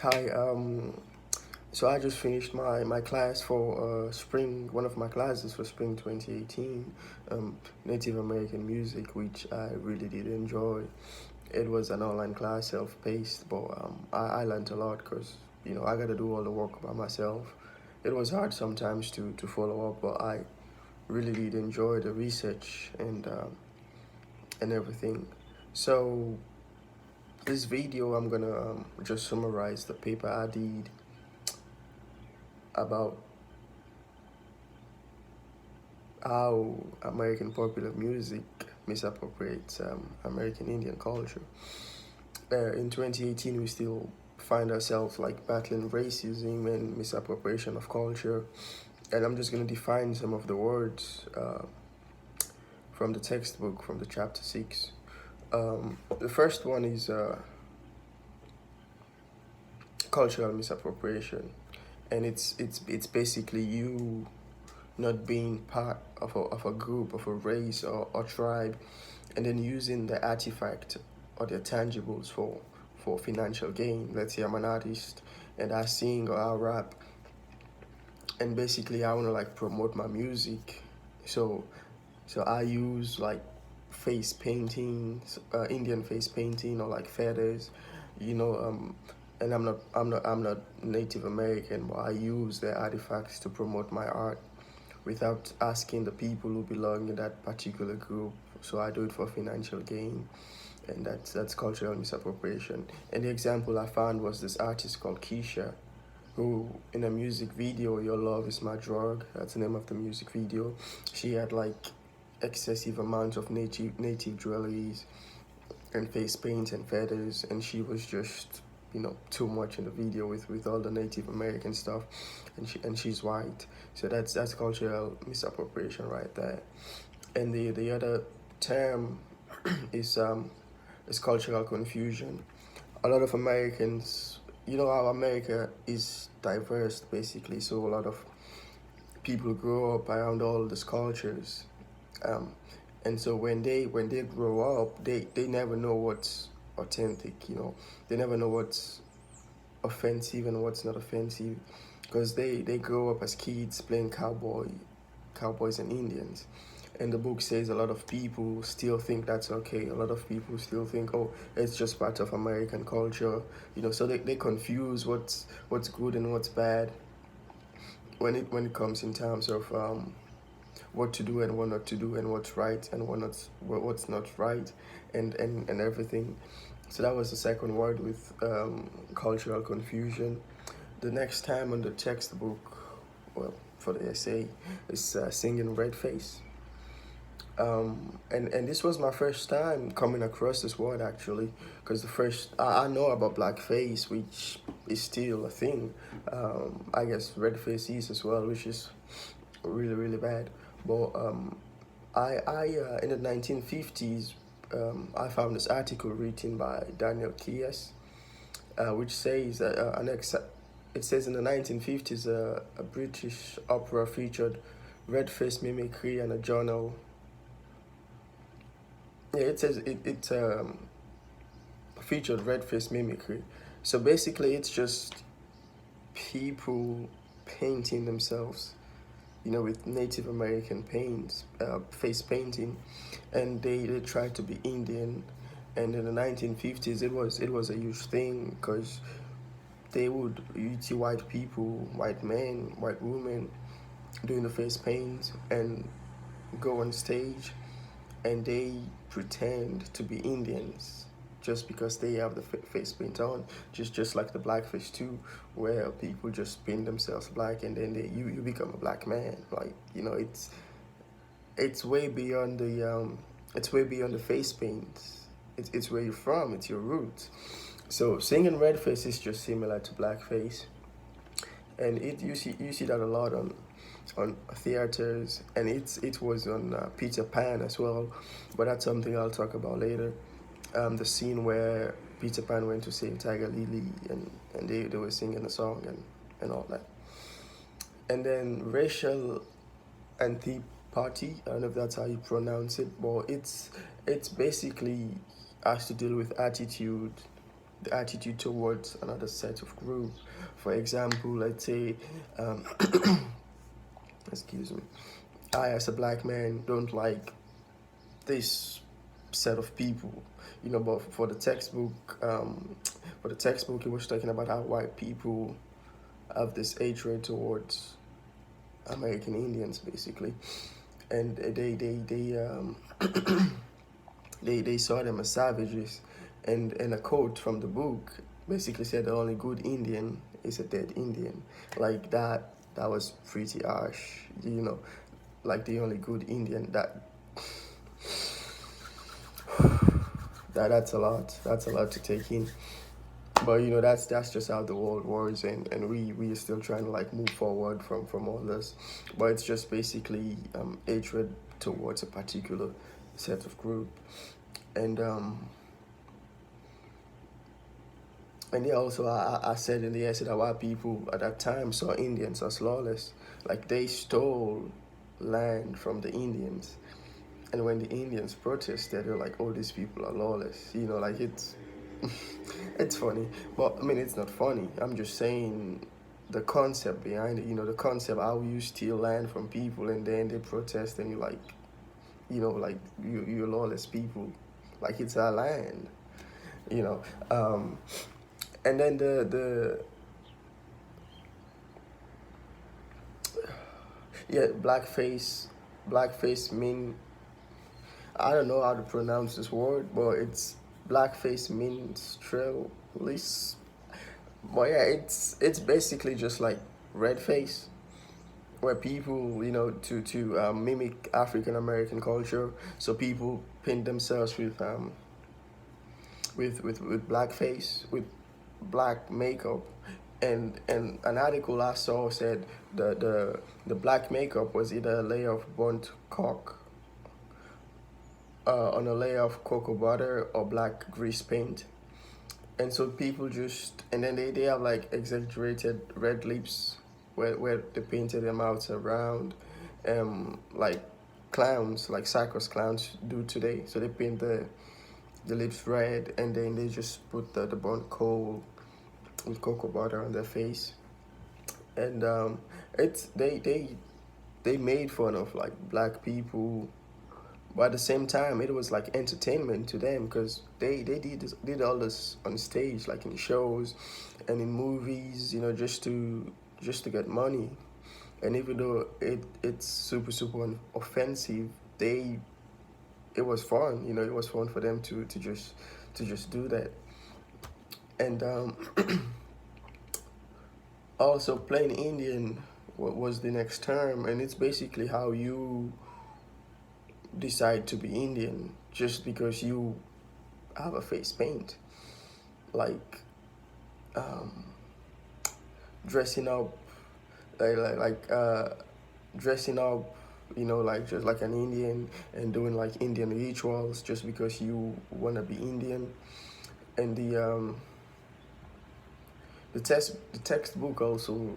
Hi, so I just finished my class for spring, one of my classes for spring 2018, Native American music, which I really did enjoy. It was an online class, self-paced, but I learned a lot because, I got to do all the work by myself. It was hard sometimes to follow up, but I really did enjoy the research and everything. So this video, I'm gonna just summarize the paper I did about how American popular music misappropriates American Indian culture. In 2018, we still find ourselves like battling racism and misappropriation of culture. And I'm just going to define some of the words from the textbook, from the chapter 6. The first one is cultural misappropriation. And it's basically you not being part of a group, of a race or tribe, and then using the artifact or the tangibles for financial gain. Let's say I'm an artist and I sing or I rap, and basically I want to like promote my music. So so I use like face painting, Indian face painting or like feathers, you know. And I'm not Native American, but I use the artifacts to promote my art without asking the people who belong in that particular group. So I do it for financial gain, and that's cultural misappropriation. And the example I found was this artist called Keisha, who in a music video, "Your Love Is My Drug," that's the name of the music video. She had like excessive amounts of native jewelries and face paint and feathers, and she was just too much in the video with all the Native American stuff, and she's white, so that's cultural misappropriation right there. And the other term is cultural confusion. A lot of Americans, how America is diverse basically, so a lot of people grow up around all these cultures, um, and so when they grow up, they never know what's authentic. They never know what's offensive and what's not offensive, because they grow up as kids playing cowboys and Indians. And the book says a lot of people still think that's okay. A lot of people still think, oh, it's just part of American culture. So they confuse what's good and what's bad when it comes in terms of what to do and what not to do, and what's right and what's not right, and everything. So that was the second word with cultural confusion. The next time on the textbook, well, for the essay, is singing red face. And this was my first time coming across this word actually, because the first I know about blackface, which is still a thing. I guess red face is as well, which is really really bad. But I in the 1950s, I found this article written by Daniel Keyes, which says that it says in the 1950s, a British opera featured red face mimicry, and a journal. Yeah, it says it featured red face mimicry. So basically, it's just people painting themselves, with Native American paints, face painting, and they tried to be Indian. And in the 1950s, it was a huge thing, because you'd see white people, white men, white women doing the face paint and go on stage, and they pretend to be Indians just because they have the face paint on, just like the blackfish too, where people just paint themselves black, and then you become a black man. Like, it's way beyond the face paint. It's where you're from. It's your roots. So singing red face is just similar to blackface, and you see that a lot on theaters, and it was on Peter Pan as well, but that's something I'll talk about later. The scene where Peter Pan went to sing Tiger Lily, and they were singing a song and all that. And then racial antipathy, I don't know if that's how you pronounce it, but it's basically has to deal with attitude the attitude towards another set of group. For example, let's say, um, excuse me, I as a black man don't like this set of people, but for the textbook, it was talking about how white people have this hatred towards American Indians, basically, and they saw them as savages, and a quote from the book basically said the only good Indian is a dead Indian, like that. That was pretty harsh, like the only good Indian. That's a lot. That's a lot to take in. But that's just how the world works, and we are still trying to like move forward from all this. But it's just basically hatred towards a particular set of group, and yeah. Also, I said in the essay that white people at that time saw Indians as lawless, like they stole land from the Indians, and when the Indians protested, they're like, "Oh, these people are lawless." Like it's it's funny, but I mean, it's not funny. I'm just saying the concept behind it. The concept how you steal land from people and then they protest and you like, like you're lawless people, like it's our land. You know, um, and then the yeah, blackface mean, I don't know how to pronounce this word, but it's blackface minstrelsy. But yeah, it's basically just like red face, where people, to mimic African American culture. So people paint themselves with blackface, with black makeup, and an article I saw said the black makeup was either a layer of burnt cork on a layer of cocoa butter or black grease paint. And so people just, and then they have like exaggerated red lips where they painted their mouths around, like clowns, like circus clowns do today. So they paint the lips red, and then they just put the burnt coal with cocoa butter on their face. And it's they made fun of like black people, but at the same time it was like entertainment to them because they did all this on stage, like in shows and in movies, just to get money. And even though it's super offensive, it was fun. It was fun for them to just do that. And also playing Indian was the next term, and it's basically how you decide to be Indian just because you have a face paint, like um, dressing up, like dressing up, like just like an Indian and doing like Indian rituals just because you wanna be Indian. And the textbook also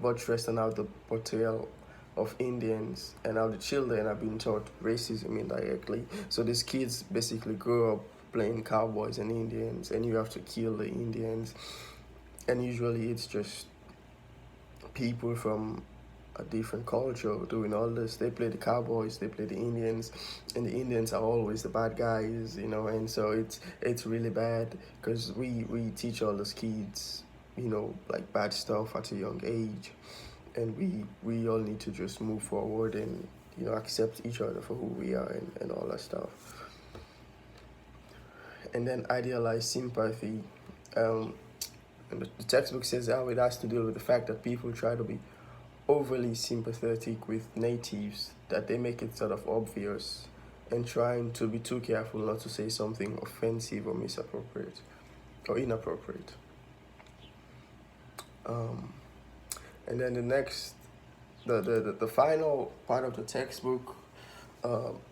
buttressed on how the portrayal of Indians and how the children are being taught racism indirectly. So these kids basically grow up playing cowboys and Indians, and you have to kill the Indians. And usually it's just people from a different culture doing all this. They play the cowboys, they play the Indians, and the Indians are always the bad guys, And so it's really bad because we teach all those kids, like bad stuff at a young age, and we all need to just move forward and accept each other for who we are and all that stuff. And then idealized sympathy. And the textbook says how it has to deal with the fact that people try to be overly sympathetic with natives, that they make it sort of obvious and trying to be too careful not to say something offensive or misappropriate or inappropriate. Um, and then the final part of the textbook,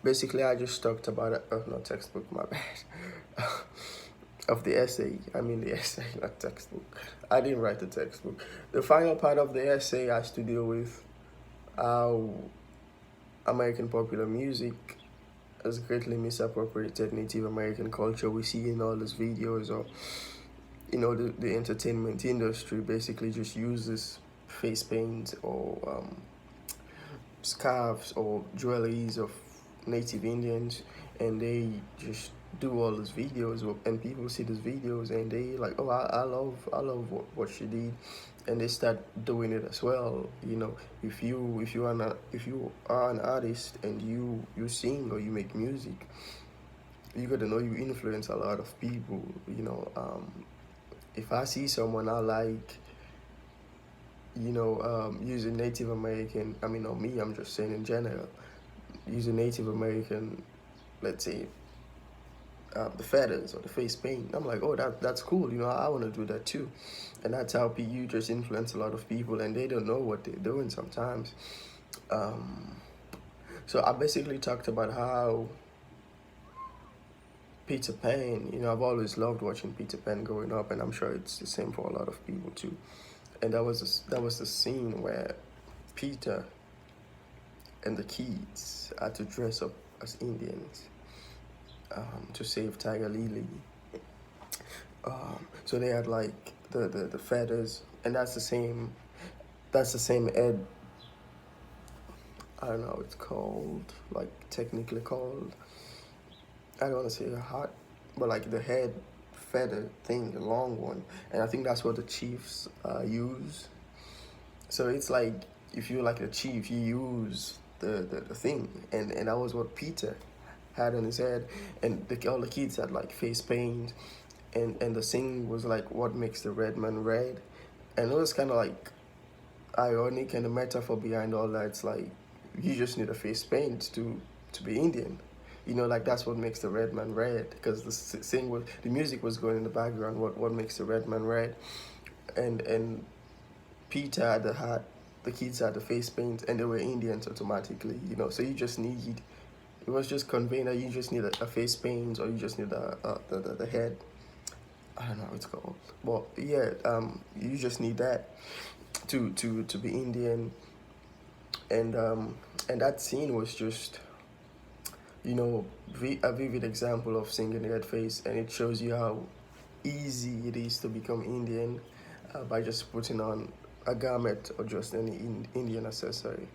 basically I just talked about it, not textbook, my bad, of the essay. I mean the essay, not textbook. I didn't write the textbook. The final part of the essay has to deal with how American popular music has greatly misappropriated Native American culture. We see in all these videos, or the entertainment industry basically just uses face paint or scarves or jewelries of native Indians, and they just do all these videos, and people see these videos and they like, oh, I love what she did, and they start doing it as well. If you are an artist and you sing or you make music, you got to know you influence a lot of people. If I see someone I like, using Native American, I mean, not me, I'm just saying in general, using Native American, let's say, the feathers or the face paint. I'm like, oh, that's cool. I want to do that too, and that's how you just influence a lot of people, and they don't know what they're doing sometimes. Um, so I basically talked about how Peter Pan. I've always loved watching Peter Pan growing up, and I'm sure it's the same for a lot of people too. And that was the scene where Peter and the kids had to dress up as Indians, to save Tiger Lily. So they had like the feathers, and that's the same Ed. I don't know how it's called, like technically called. I don't want to say a hat, but like the head feather thing, the long one, and I think that's what the chiefs use. So it's like if you're like a chief, you use the thing, and that was what Peter had on his head, and all the kids had like face paint, and the thing was like, what makes the red man red, and it was kind of like ironic, and the metaphor behind all that. It's like you just need a face paint to be Indian. Like that's what makes the red man red, because the music was going in the background. What makes the red man red, and Peter had the hat, the kids had the face paint, and they were Indians automatically. So you just need. It was just conveying that you just need a face paint, or you just need the head. I don't know how it's called, but yeah, you just need that to be Indian, and that scene was just a vivid example of singing red face, and it shows you how easy it is to become Indian by just putting on a garment or just any Indian accessory.